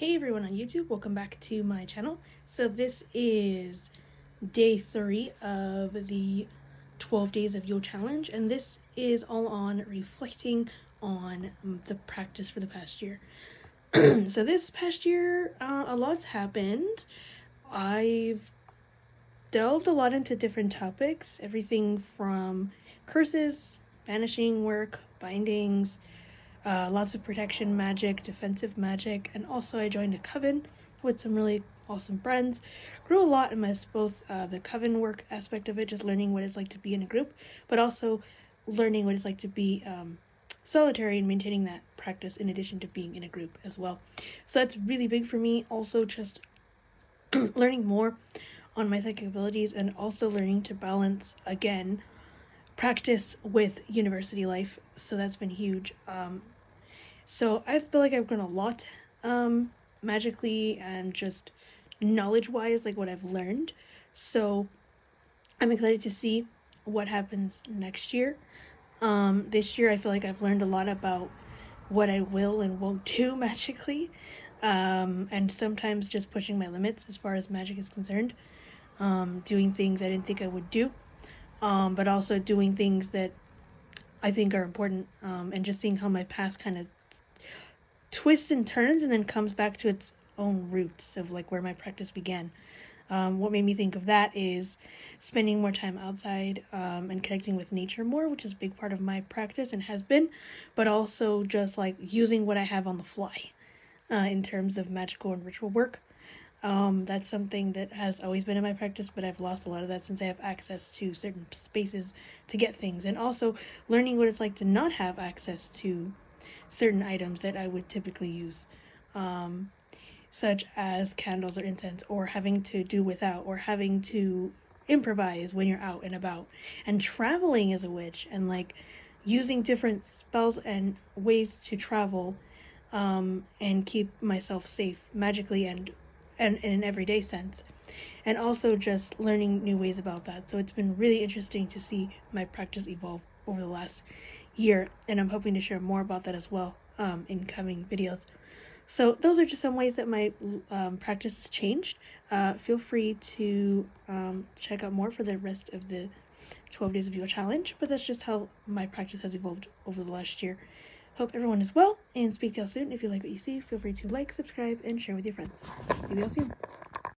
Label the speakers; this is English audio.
Speaker 1: Hey everyone on YouTube, welcome back to my channel. So this is day 3 of the 12 days of Yule challenge, and this is all on reflecting on the practice for the past year. So this past year, a lot's happened. I've delved a lot into different topics, everything from curses, banishing work, bindings, lots of protection magic, defensive magic, and also I joined a coven with some really awesome friends. Grew a lot in both the coven work aspect of it, just learning what it's like to be in a group, but also learning what it's like to be solitary and maintaining that practice in addition to being in a group as well. So that's really big for me. Also just learning more on my psychic abilities and also learning to balance, again, practice with university life. So that's been huge. So I feel like I've grown a lot magically and just knowledge-wise, like what I've learned. So I'm excited to see what happens next year. This year I feel like I've learned a lot about what I will and won't do magically, and sometimes just pushing my limits as far as magic is concerned, doing things I didn't think I would do, but also doing things that I think are important, and just seeing how my path kind of twists and turns and then comes back to its own roots of like where my practice began. What made me think of that is spending more time outside and connecting with nature more, which is a big part of my practice and has been, but also just like using what I have on the fly in terms of magical and ritual work. That's something that has always been in my practice, but I've lost a lot of that since I have access to certain spaces to get things, and also learning what it's like to not have access to certain items that I would typically use, such as candles or incense, or having to do without, or having to improvise when you're out and about, and traveling as a witch, and like using different spells and ways to travel and keep myself safe magically and in an everyday sense, and also just learning new ways about that. So it's been really interesting to see my practice evolve over the last year, and I'm hoping to share more about that as well in coming videos. So those are just some ways that my practice has changed. Feel free to check out more for the rest of the 12 days of Yule challenge, but that's just how my practice has evolved over the last year. Hope everyone is well, and speak to y'all soon. If you like what you see, feel free to like, subscribe, and share with your friends. See you all soon.